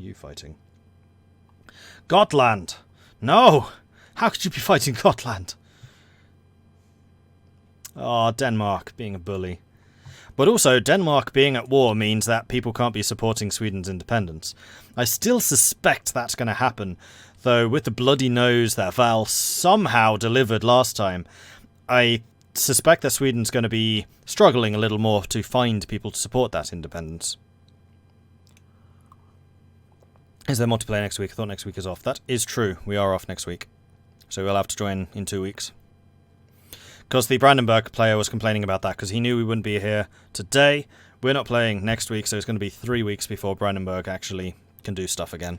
you fighting? Gotland! No! How could you be fighting Gotland? Oh, Denmark being a bully. But also, Denmark being at war means that people can't be supporting Sweden's independence. I still suspect that's going to happen, though with the bloody nose that Val somehow delivered last time, I suspect that Sweden's going to be struggling a little more to find people to support that independence. Is there multiplayer next week? I thought next week is off. That is true. We are off next week. So we'll have to join in 2 weeks. Because the Brandenburg player was complaining about that, because he knew we wouldn't be here today. We're not playing next week, so it's going to be 3 weeks before Brandenburg actually can do stuff again.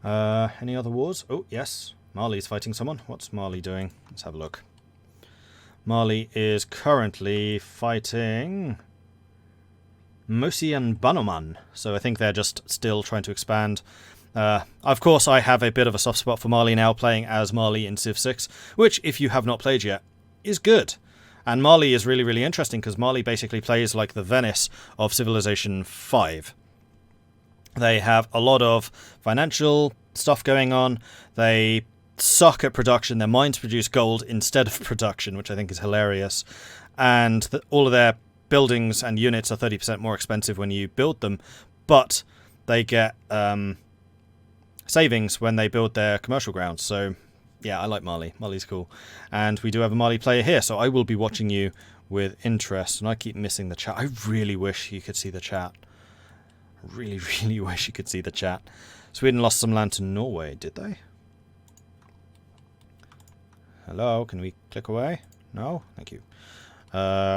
Any other wars? Oh, yes. Mali's fighting someone. What's Mali doing? Let's have a look. Mali is currently fighting Mosi and Banoman. So I think they're just still trying to expand. Of course, I have a bit of a soft spot for Mali now, playing as Mali in Civ 6, which, if you have not played yet, is good. And Mali is really, really interesting, because Mali basically plays like the Venice of Civilization 5. They have a lot of financial stuff going on. They suck at production. Their mines produce gold instead of production, which I think is hilarious. And all of their buildings and units are 30% more expensive when you build them, but they get savings when they build their commercial grounds. So yeah, I like Mali. Mali's cool. And we do have a Mali player here, so I will be watching you with interest. And I keep missing the chat. I really wish you could see the chat. I really, really wish you could see the chat. Sweden lost some land to Norway, did they? Hello, can we click away? No? Thank you.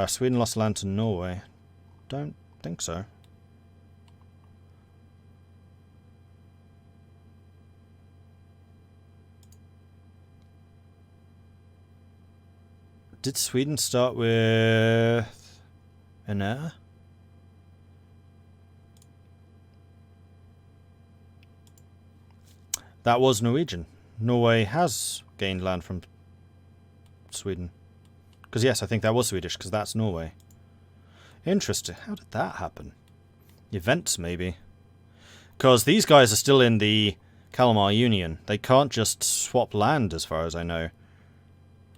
Sweden lost land to Norway. Don't think so. Did Sweden start with an air? That was Norwegian. Norway has gained land from Sweden. Because yes, I think that was Swedish, because that's Norway. Interesting. How did that happen? Events, maybe. Because these guys are still in the Kalmar Union. They can't just swap land, as far as I know.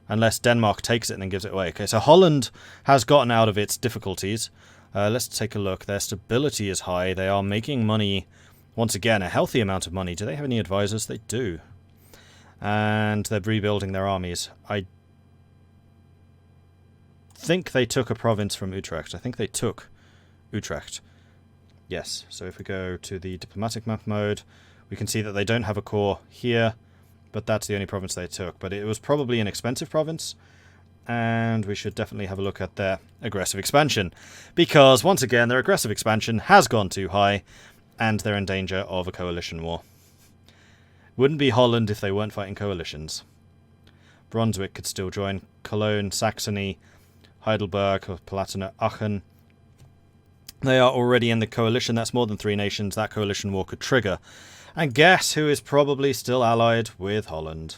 Unless Denmark takes it and then gives it away. Okay, so Holland has gotten out of its difficulties. Let's take a look. Their stability is high. They are making money, once again, a healthy amount of money. Do they have any advisors? They do. And they're rebuilding their armies. I think they took a province from Utrecht. I think they took Utrecht. Yes, so if we go to the diplomatic map mode, we can see that they don't have a core here. But that's the only province they took. But it was probably an expensive province. And we should definitely have a look at their aggressive expansion. Because, once again, their aggressive expansion has gone too high. And they're in danger of a coalition war. Wouldn't be Holland if they weren't fighting coalitions. Brunswick could still join. Cologne, Saxony, Heidelberg, or Palatinate, Aachen. They are already in the coalition. That's more than 3 nations. That coalition war could trigger. And guess who is probably still allied with Holland?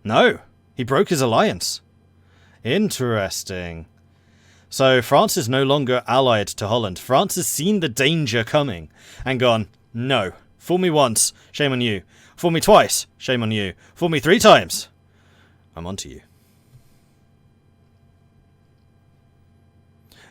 No, he broke his alliance. Interesting. So France is no longer allied to Holland. France has seen the danger coming and gone, no, fool me once, shame on you. Fool me twice, shame on you. Fool me 3 times, I'm onto you.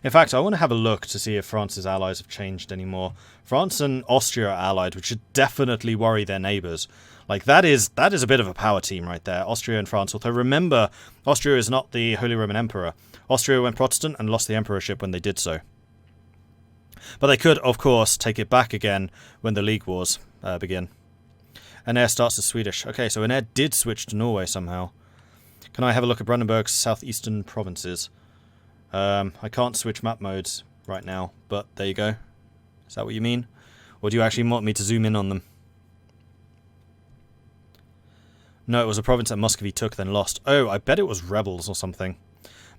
In fact, I want to have a look to see if France's allies have changed anymore. France and Austria are allied, which should definitely worry their neighbours. Like, that is a bit of a power team right there, Austria and France. Although, remember, Austria is not the Holy Roman Emperor. Austria went Protestant and lost the emperorship when they did so. But they could, of course, take it back again when the League Wars begin. Anair starts as Swedish. Okay, so Anair did switch to Norway somehow. Can I have a look at Brandenburg's southeastern provinces? I can't switch map modes right now, but there you go. Is that what you mean? Or do you actually want me to zoom in on them? No, it was a province that Muscovy took, then lost. Oh, I bet it was rebels or something.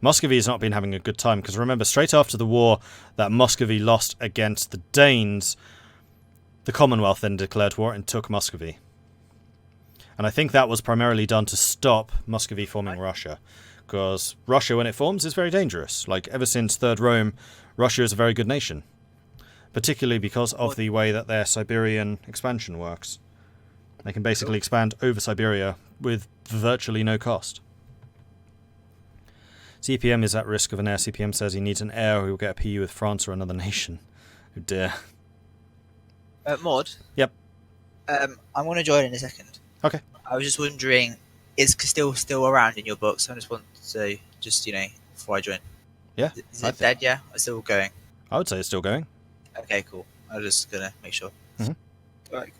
Muscovy has not been having a good time, because remember, straight after the war that Muscovy lost against the Danes, the Commonwealth then declared war and took Muscovy. And I think that was primarily done to stop Muscovy forming Russia. because Russia, when it forms, is very dangerous. Like, ever since Third Rome, Russia is a very good nation. Particularly because of the way that their Siberian expansion works. They can basically expand over Siberia with virtually no cost. CPM is at risk of an heir. CPM says he needs an heir who will get a PU with France or another nation. Oh dear. Mod? Yep. I'm going to join in a second. Okay. I was just wondering, is still around in your books? I just want to, before I join. Yeah. Is it dead, yeah? Or still going? I would say it's still going. Okay, cool. I was just going to make sure. Mm-hmm. Alright,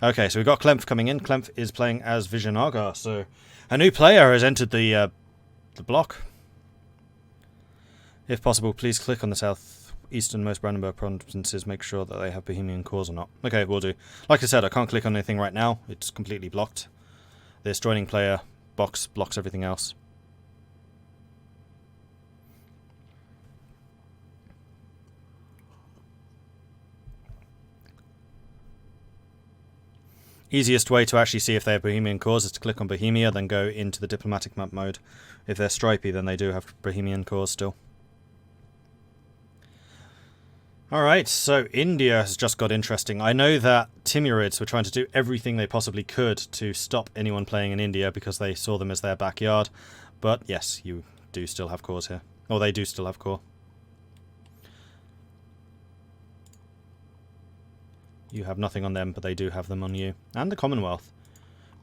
cool. Okay, so we've got Klemf coming in. Klemf is playing as Vijayanagara, so a new player has entered the block. If possible, please click on the southeasternmost Brandenburg provinces, make sure that they have Bohemian cores or not. Okay, will do. Like I said, I can't click on anything right now. It's completely blocked. This joining player box blocks everything else. Easiest way to actually see if they have Bohemian cores is to click on Bohemia, then go into the diplomatic map mode. If they're stripy, then they do have Bohemian cores still. Alright, so India has just got interesting. I know that Timurids were trying to do everything they possibly could to stop anyone playing in India because they saw them as their backyard. But yes, you do still have cores here. Or they do still have core. You have nothing on them, but they do have them on you. And the Commonwealth.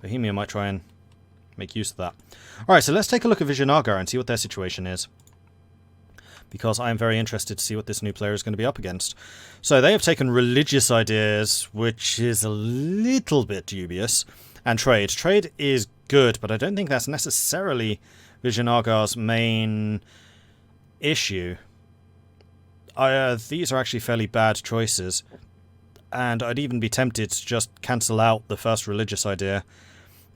Bohemia might try and make use of that. Alright, so let's take a look at Vijayanagara and see what their situation is. Because I am very interested to see what this new player is going to be up against. So they have taken religious ideas, which is a little bit dubious. And trade. Trade is good, but I don't think that's necessarily Vijayanagara's main issue. These are actually fairly bad choices. And I'd even be tempted to just cancel out the first religious idea.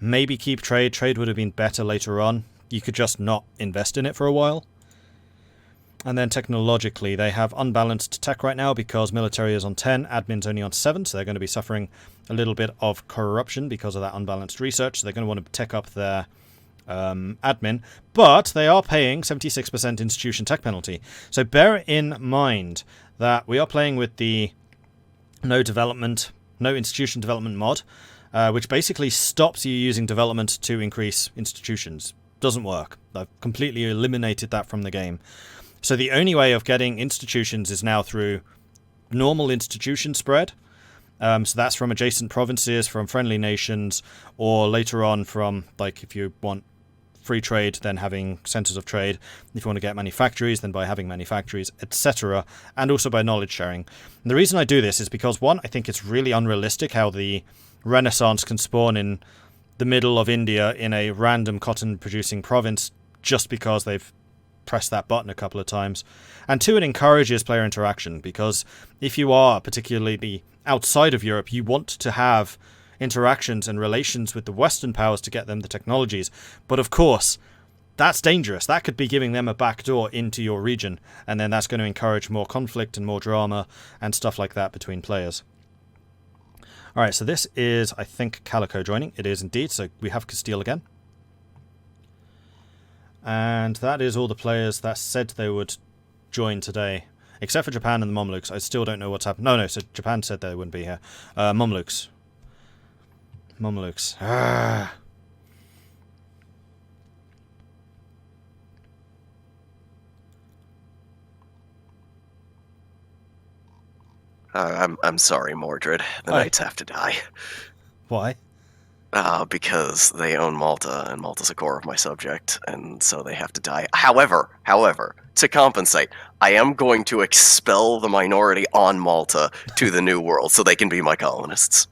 Maybe keep trade. Trade would have been better later on. You could just not invest in it for a while. And then technologically, they have unbalanced tech right now because military is on 10, admin's only on 7, so they're going to be suffering a little bit of corruption because of that unbalanced research. So they're going to want to tech up their admin. But they are paying 76% institution tech penalty. So bear in mind that we are playing with the no institution development mod, which basically stops you using development to increase institutions. Doesn't work. I've completely eliminated that from the game. So the only way of getting institutions is now through normal institution spread. So that's from adjacent provinces, from friendly nations, or later on from, like, if you want free trade, then having centers of trade. If you want to get manufactories, then by having manufactories, etc. And also by knowledge sharing. And the reason I do this is because, one, I think it's really unrealistic how the Renaissance can spawn in the middle of India in a random cotton-producing province just because they've pressed that button a couple of times. And two, it encourages player interaction, because if you are particularly outside of Europe, you want to have interactions and relations with the Western powers to get them the technologies. But of course, that's dangerous. That could be giving them a backdoor into your region, and then that's going to encourage more conflict and more drama and stuff like that between players. Alright, so this is, I think, Calico joining. It is indeed, so we have Castile again. And that is all the players that said they would join today. Except for Japan and the Mamluks. I still don't know what's happened. No, so Japan said they wouldn't be here. Mamluks. Mamluks. Ah. I'm sorry, Mordred. The knights have to die. Why? Because they own Malta, and Malta's a core of my subject, and so they have to die. However, to compensate, I am going to expel the minority on Malta to the New World, so they can be my colonists.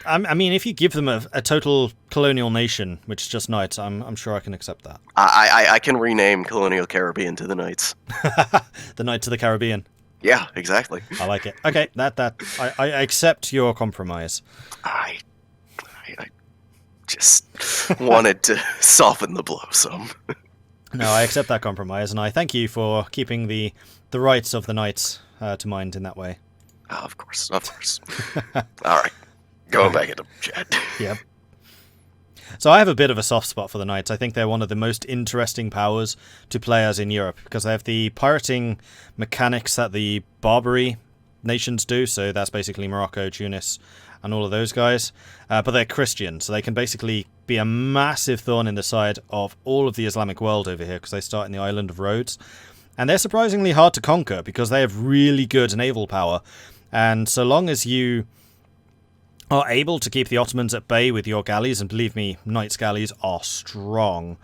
I mean, if you give them a total colonial nation, which is just knights, I'm sure I can accept that. I can rename Colonial Caribbean to the Knights. The Knights of the Caribbean. Yeah, exactly. I like it. Okay, I accept your compromise. I just wanted to soften the blow some. No, I accept that compromise, and I thank you for keeping the rights of the knights to mind in that way. Of course. All right. Going back into chat. Yep. So I have a bit of a soft spot for the Knights. I think they're one of the most interesting powers to play as in Europe, because they have the pirating mechanics that the Barbary nations do, so that's basically Morocco, Tunis, and all of those guys. But they're Christian, so they can basically be a massive thorn in the side of all of the Islamic world over here, because they start in the island of Rhodes. And they're surprisingly hard to conquer, because they have really good naval power. And so long as you are able to keep the Ottomans at bay with your galleys, and believe me, Knights' galleys are strong,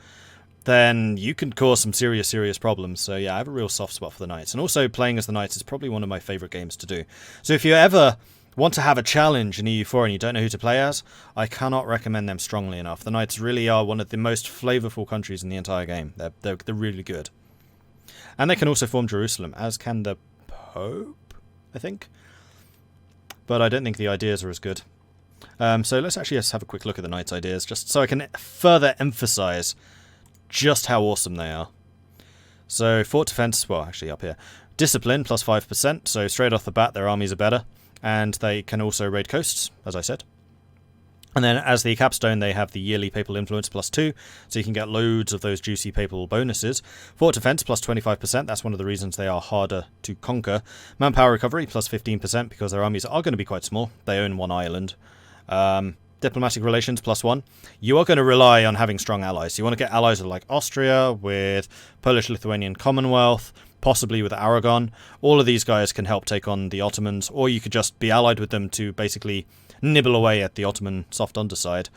then you can cause some serious problems. So yeah, I have a real soft spot for the Knights. And also, playing as the Knights is probably one of my favourite games to do. So if you ever want to have a challenge in EU4 and you don't know who to play as, I cannot recommend them strongly enough. The Knights really are one of the most flavourful countries in the entire game. They're really good. And they can also form Jerusalem, as can the Pope, I think. But I don't think the ideas are as good. So let's actually just have a quick look at the Knights' ideas, just so I can further emphasise just how awesome they are. So fort defense, well, actually up here. Discipline, plus 5%, so straight off the bat their armies are better. And they can also raid coasts, as I said. And then as the capstone, they have the yearly papal influence plus 2, so you can get loads of those juicy papal bonuses. Fort defense plus 25%, that's one of the reasons they are harder to conquer. Manpower recovery plus 15%, because their armies are going to be quite small. They own one island. Diplomatic relations plus 1. You are going to rely on having strong allies. You want to get allies with like Austria, with Polish-Lithuanian Commonwealth, possibly with Aragon. All of these guys can help take on the Ottomans, or you could just be allied with them to basically nibble away at the Ottoman soft underside.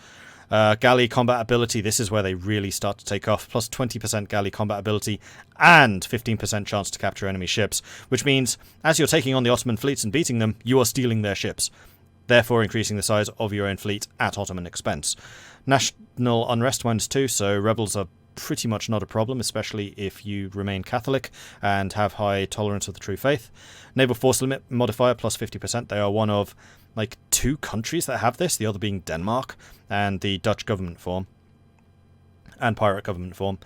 Galley combat ability, this is where they really start to take off. Plus 20% galley combat ability and 15% chance to capture enemy ships, which means as you're taking on the Ottoman fleets and beating them, you are stealing their ships, therefore increasing the size of your own fleet at Ottoman expense. National unrest -2, so rebels are pretty much not a problem, especially if you remain Catholic and have high tolerance of the true faith. Naval force limit modifier plus 50%. They are one of like 2 countries that have this, the other being Denmark and the Dutch government form and pirate government form.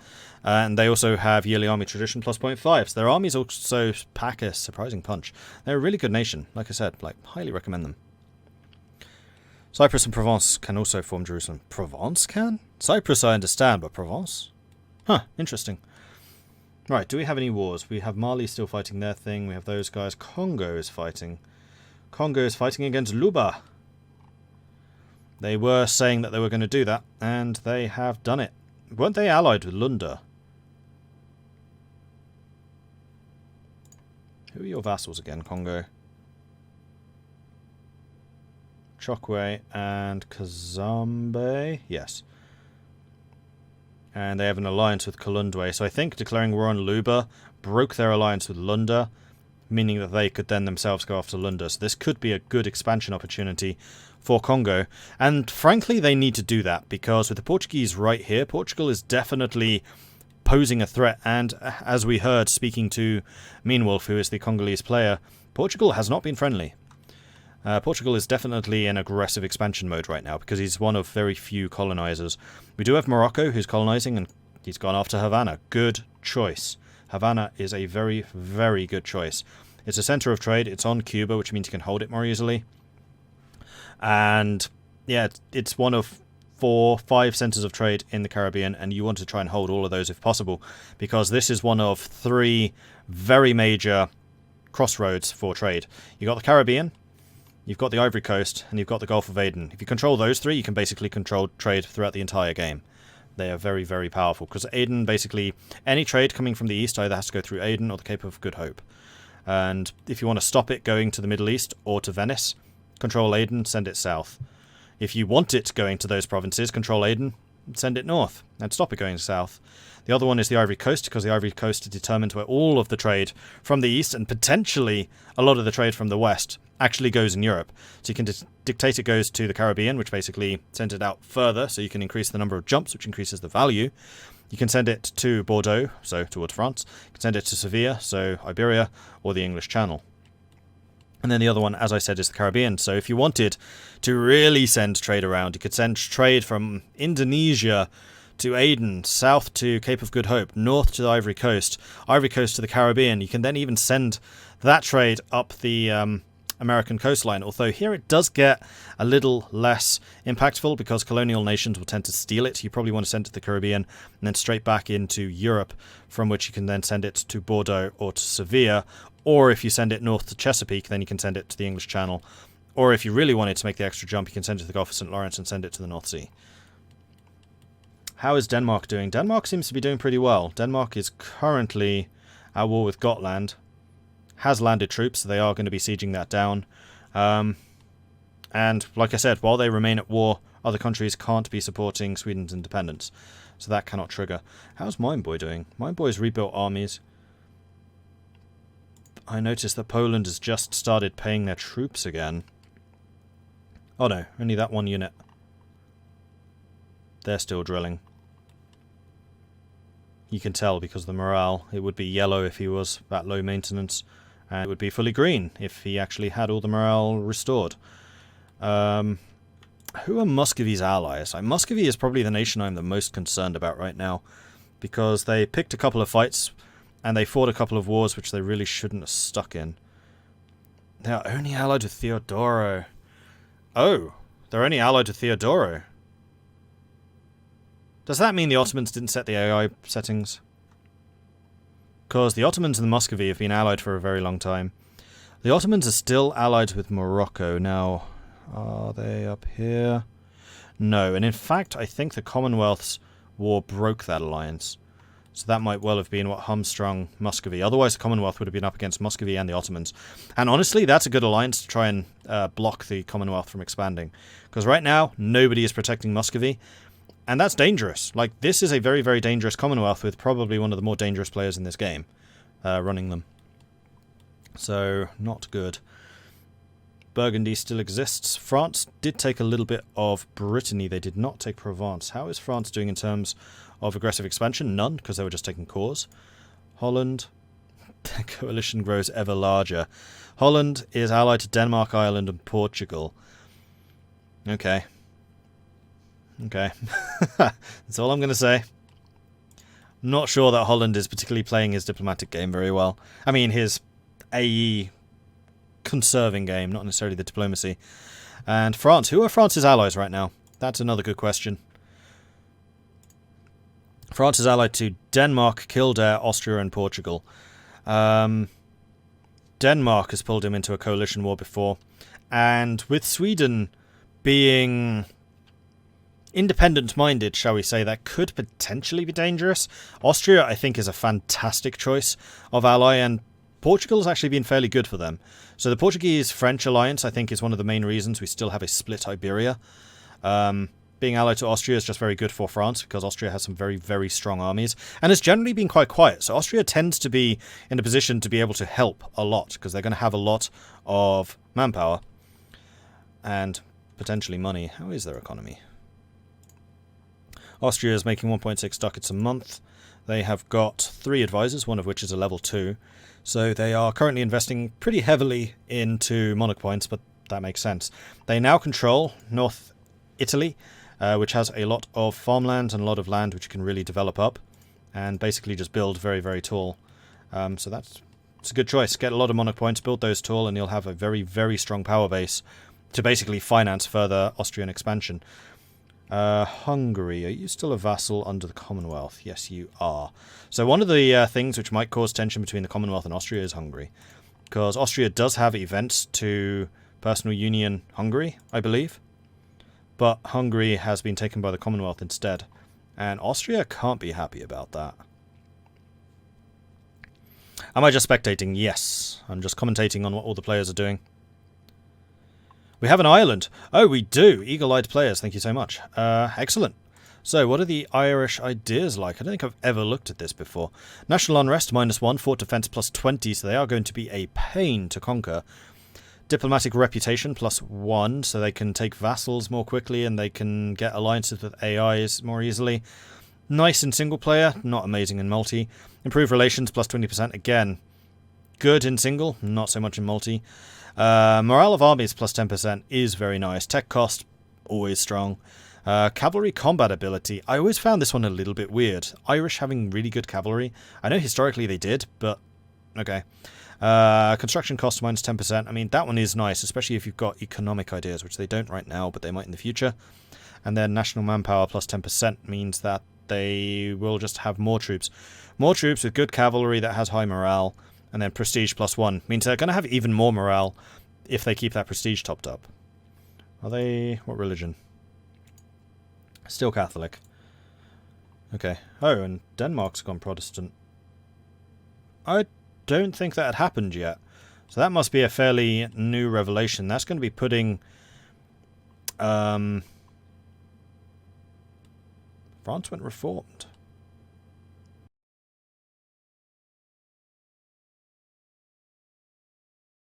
And they also have yearly army tradition plus 0.5. So their armies also pack a surprising punch. They're a really good nation. Like I said, like highly recommend them. Cyprus and Provence can also form Jerusalem. Provence can? Cyprus I understand, but Provence? Huh, interesting. Right, do we have any wars? We have Mali still fighting their thing. We have those guys. Congo is fighting. Congo is fighting against Luba. They were saying that they were going to do that, and they have done it. Weren't they allied with Lunda? Who are your vassals again, Congo? Chokwe and Kazambe. Yes. And they have an alliance with Kalundwe. So I think declaring war on Luba broke their alliance with Lunda, meaning that they could then themselves go after Lunda. So this could be a good expansion opportunity for Congo. And frankly, they need to do that, because with the Portuguese right here, Portugal is definitely posing a threat. And as we heard, speaking to Meanwolf, who is the Congolese player, Portugal has not been friendly. Portugal is definitely in aggressive expansion mode right now, because he's one of very few colonizers. We do have Morocco, who's colonizing, and he's gone after Havana. Good choice. Havana is a very good choice. It's a center of trade. It's on Cuba, which means you can hold it more easily. And yeah, it's one of 4-5 centers of trade in the Caribbean, and you want to try and hold all of those if possible, because this is one of 3 very major crossroads for trade. You've got the Caribbean, you've got the Ivory Coast, and you've got the Gulf of Aden. If you control those 3, you can basically control trade throughout the entire game. They are very powerful, because Aden, basically, any trade coming from the east either has to go through Aden or the Cape of Good Hope. And if you want to stop it going to the Middle East or to Venice, control Aden, send it south. If you want it going to those provinces, control Aden, send it north, and stop it going south. The other one is the Ivory Coast, because the Ivory Coast determines where all of the trade from the east, and potentially a lot of the trade from the west, actually goes in Europe. So you can dictate it goes to the Caribbean, which basically sends it out further, so you can increase the number of jumps, which increases the value. You can send it to Bordeaux, so towards France. You can send it to Sevilla, so Iberia, or the English Channel. And then the other one, as I said, is the Caribbean. So if you wanted to really send trade around, you could send trade from Indonesia to Aden, south to Cape of Good Hope, north to the Ivory Coast to the Caribbean. You can then even send that trade up the American coastline, although here it does get a little less impactful because colonial nations will tend to steal it. You probably want to send it to the Caribbean and then straight back into Europe, from which you can then send it to Bordeaux or to Sevilla, or if you send it north to Chesapeake, then you can send it to the English Channel, or if you really wanted to make the extra jump, you can send it to the Gulf of St. Lawrence and send it to the North Sea. How is Denmark doing? Denmark seems to be doing pretty well. Denmark is currently at war with Gotland, has landed troops, so they are going to be sieging that down. And like I said, while they remain at war, other countries can't be supporting Sweden's independence, so that cannot trigger. How's Mindboy doing? Mindboy's rebuilt armies. I noticed that Poland has just started paying their troops again. Oh no, only that one unit. They're still drilling. You can tell because of the morale. It would be yellow if he was that low maintenance, and it would be fully green if he actually had all the morale restored. Who are Muscovy's allies? Muscovy is probably the nation I'm the most concerned about right now, because they picked a couple of fights and they fought a couple of wars which they really shouldn't have stuck in. They are only allied with Theodoro. Oh, they're only allied with Theodoro. Does that mean the Ottomans didn't set the AI settings? Because the Ottomans and the Muscovy have been allied for a very long time. The Ottomans are still allied with Morocco. Now, are they up here? No, and in fact, I think the Commonwealth's war broke that alliance. So that might well have been what hamstrung Muscovy. Otherwise, the Commonwealth would have been up against Muscovy and the Ottomans. And honestly, that's a good alliance to try and block the Commonwealth from expanding. Because right now, nobody is protecting Muscovy. And that's dangerous. Like, this is a very, very dangerous Commonwealth with probably one of the more dangerous players in this game running them. So, not good. Burgundy still exists. France did take a little bit of Brittany. They did not take Provence. How is France doing in terms of aggressive expansion? None, because they were just taking cores. Holland. The coalition grows ever larger. Holland is allied to Denmark, Ireland, and Portugal. Okay. Okay. That's all I'm going to say. I'm not sure that Holland is particularly playing his diplomatic game very well. I mean, his AE conserving game, not necessarily the diplomacy. And France. Who are France's allies right now? That's another good question. France is allied to Denmark, Kildare, Austria, and Portugal. Denmark has pulled him into a coalition war before. And with Sweden being independent-minded, shall we say, that could potentially be dangerous. Austria, I think, is a fantastic choice of ally, and Portugal's actually been fairly good for them. So the Portuguese-French alliance, I think, is one of the main reasons we still have a split Iberia. Being allied to Austria is just very good for France, because Austria has some very, very strong armies, and has generally been quite quiet. So Austria tends to be in a position to be able to help a lot, because they're going to have a lot of manpower and potentially money. How is their economy? Austria is making 1.6 ducats a month. They have got 3 advisors, one of which is a level 2. So they are currently investing pretty heavily into monarch points, but that makes sense. They now control North Italy, which has a lot of farmland and a lot of land which you can really develop up and basically just build very, very tall. So it's a good choice. Get a lot of monarch points, build those tall, and you'll have a very, very strong power base to basically finance further Austrian expansion. Hungary, are you still a vassal under the Commonwealth? Yes, you are. So one of the things which might cause tension between the Commonwealth and Austria is Hungary. Because Austria does have events to Personal Union Hungary, I believe. But Hungary has been taken by the Commonwealth instead. And Austria can't be happy about that. Am I just spectating? Yes. I'm just commentating on what all the players are doing. We have an island. Oh, we do. Eagle-eyed players. Thank you so much. Excellent. So, what are the Irish ideas like? I don't think I've ever looked at this before. National unrest, -1. Fort defense, +20. So they are going to be a pain to conquer. Diplomatic reputation, +1. So they can take vassals more quickly and they can get alliances with AIs more easily. Nice in single player. Not amazing in multi. Improved relations, +20%. Again, good in single. Not so much in multi. Morale of armies +10% is very nice. Tech cost, always strong. Cavalry combat ability. I always found this one a little bit weird. Irish having really good cavalry. I know historically they did, but Okay. Construction cost minus 10%. I mean, that one is nice, especially if you've got economic ideas, which they don't right now, but they might in the future. And then national manpower plus 10% means that they will just have more troops. More troops with good cavalry that has high morale. And then prestige plus 1 means they're going to have even more morale if they keep that prestige topped up. Are they... what religion? Still Catholic. Okay. Oh, and Denmark's gone Protestant. I don't think that had happened yet. So that must be a fairly new revelation. That's going to be putting... France went reformed.